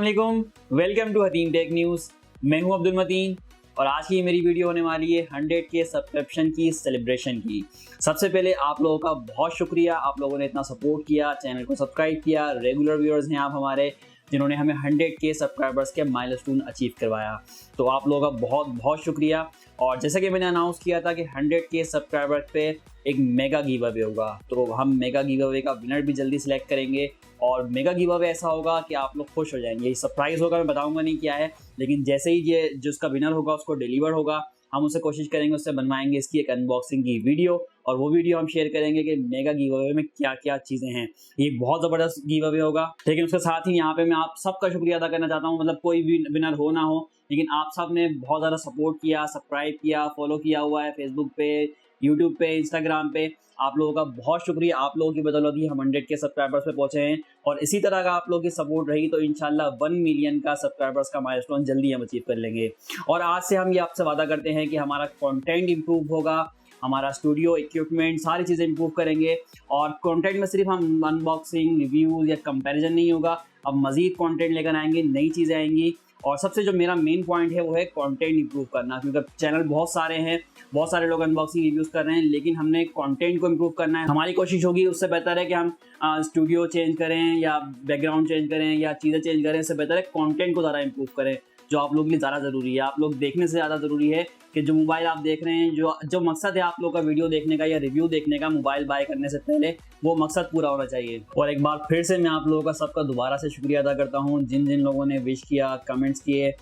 वालेकुम, welcome to Hatim tech news. मैं हूं अब्दुल मतीन और आज की मेरी वीडियो होने वाली है 100K सब्सक्रिप्शन की सेलिब्रेशन की। सबसे पहले आप लोगों का बहुत शुक्रिया, आप लोगों ने इतना सपोर्ट किया, चैनल को सब्सक्राइब किया, रेगुलर व्यूअर्स हैं आप हमारे, जिन्होंने हमें 100K सब्सक्राइबर्स के माइलस्टोन अचीव करवाया। तो आप लोगों का बहुत बहुत शुक्रिया। और जैसा कि मैंने अनाउंस किया था कि 100K सब्सक्राइबर पे एक मेगा गिव अवे होगा, तो हम मेगा गिव अवे का विनर भी जल्दी सिलेक्ट करेंगे। और मेगा गिव अवे ऐसा होगा कि आप लोग खुश हो जाएंगे। ये सरप्राइज होगा, मैं बताऊंगा नहीं क्या है, लेकिन जैसे ही ये जिसका विनर होगा उसको डिलीवर होगा, हम उसे कोशिश करेंगे, उससे बनवाएंगे इसकी एक अनबॉक्सिंग की वीडियो, और वो वीडियो हम शेयर करेंगे कि मेगा गिव अवे में क्या क्या चीज़ें हैं। ये बहुत ज़बरदस्त गिव अवे होगा। लेकिन उसके साथ ही यहाँ पे मैं आप सबका शुक्रिया अदा करना चाहता हूँ, मतलब कोई भी विनर हो ना हो, लेकिन आप सब ने बहुत ज़्यादा सपोर्ट किया, सब्सक्राइब किया, फॉलो किया हुआ है फेसबुक पे, यूट्यूब पे, इंस्टाग्राम पे। आप लोगों का बहुत शुक्रिया। आप लोगों की बदौलत ही हम 100K सब्सक्राइबर्स पे पहुंचे हैं, और इसी तरह का आप लोगों की सपोर्ट रही तो इंशाल्लाह 1 मिलियन का सब्सक्राइबर्स का माइलस्टोन जल्दी हम अचीव कर लेंगे। और आज से हम ये आपसे वादा करते हैं कि हमारा कंटेंट इंप्रूव होगा, हमारा स्टूडियो इक्विपमेंट सारी चीज़ें इंप्रूव करेंगे। और कंटेंट में सिर्फ हम अनबॉक्सिंग, रिव्यूज़ या कंपैरिजन नहीं होगा, अब मज़ीद कंटेंट लेकर आएंगे, नई चीज़ें आएंगी। और सबसे जो मेरा मेन पॉइंट है वो है कंटेंट इंप्रूव करना, क्योंकि चैनल बहुत सारे हैं, बहुत सारे लोग अनबॉक्सिंग रिव्यूज़ कर रहे हैं, लेकिन हमने कंटेंट को इंप्रूव करना है। हमारी कोशिश होगी, उससे बेहतर है कि हम स्टूडियो चेंज करें या बैकग्राउंड चेंज करें या चीज़ें चेंज करें, इससे बेहतर है कंटेंट को ज़्यादा इंप्रूव करें, जो आप लोगों के लिए ज़्यादा ज़रूरी है। आप लोग देखने से ज़्यादा ज़रूरी है कि जो मोबाइल आप देख रहे हैं, जो मकसद है आप लोग का वीडियो देखने का या रिव्यू देखने का, मोबाइल बाय करने से पहले वो मकसद पूरा होना चाहिए। और एक बार फिर से मैं आप लोगों का सबका दोबारा से शुक्रिया अदा करता हूँ, जिन जिन लोगों ने विश किया, कमेंट्स किए।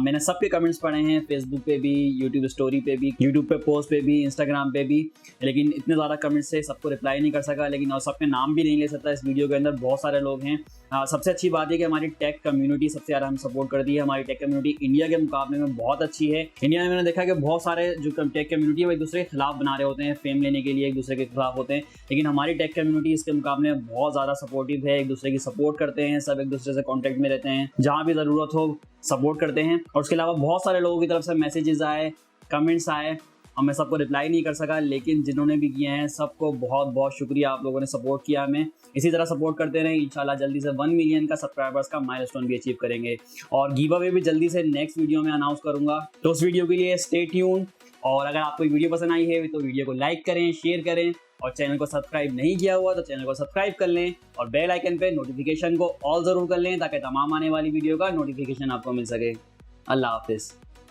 मैंने सबके कमेंट्स पढ़े हैं, फेसबुक पे भी, यूट्यूब स्टोरी पे भी, यूट्यूब पे पोस्ट पे भी, इंस्टाग्राम पे भी, लेकिन इतने ज़्यादा कमेंट्स से सबको रिप्लाई नहीं कर सका, लेकिन और सबके नाम भी नहीं ले सकता इस वीडियो के अंदर, बहुत सारे लोग हैं। सबसे अच्छी बात है कि हमारी टेक कम्युनिटी सबसे ज़्यादा हम सपोर्ट करती है। हमारी टेक कम्युनिटी इंडिया के मुकाबले में बहुत अच्छी है। इंडिया में मैंने देखा कि बहुत सारे जो टेक कम्युनिटी है वो एक दूसरे के खिलाफ बना रहे होते हैं, फेम लेने के लिए एक दूसरे के खिलाफ होते हैं, लेकिन हमारी टेक कम्युनिटी इसके मुकाबले में बहुत ज़्यादा सपोर्टिव है, एक दूसरे की सपोर्ट करते हैं, सब एक दूसरे से कॉन्टैक्ट में रहते हैं, जहाँ भी ज़रूरत हो सपोर्ट करते हैं। और उसके अलावा बहुत सारे लोगों की तरफ से मैसेजेस आए, कमेंट्स आए, और मैं सबको रिप्लाई नहीं कर सका, लेकिन जिन्होंने भी किए हैं सबको बहुत बहुत शुक्रिया। आप लोगों ने सपोर्ट किया, हमें इसी तरह सपोर्ट करते रहें। इंशाल्लाह जल्दी से 1 मिलियन का सब्सक्राइबर्स का माइलस्टोन भी अचीव करेंगे, और गिव अवे भी जल्दी से नेक्स्ट वीडियो में अनाउंस करूंगा। तो उस वीडियो के लिए स्टे ट्यून। और अगर आपको वीडियो पसंद आई है तो वीडियो को लाइक करें, शेयर करें, और चैनल को सब्सक्राइब नहीं किया हुआ तो चैनल को सब्सक्राइब कर लें, और बेल आइकन पे नोटिफिकेशन को ऑल ज़रूर कर लें, ताकि तमाम आने वाली वीडियो का नोटिफिकेशन आपको मिल सके। अल्लाह हाफिज़।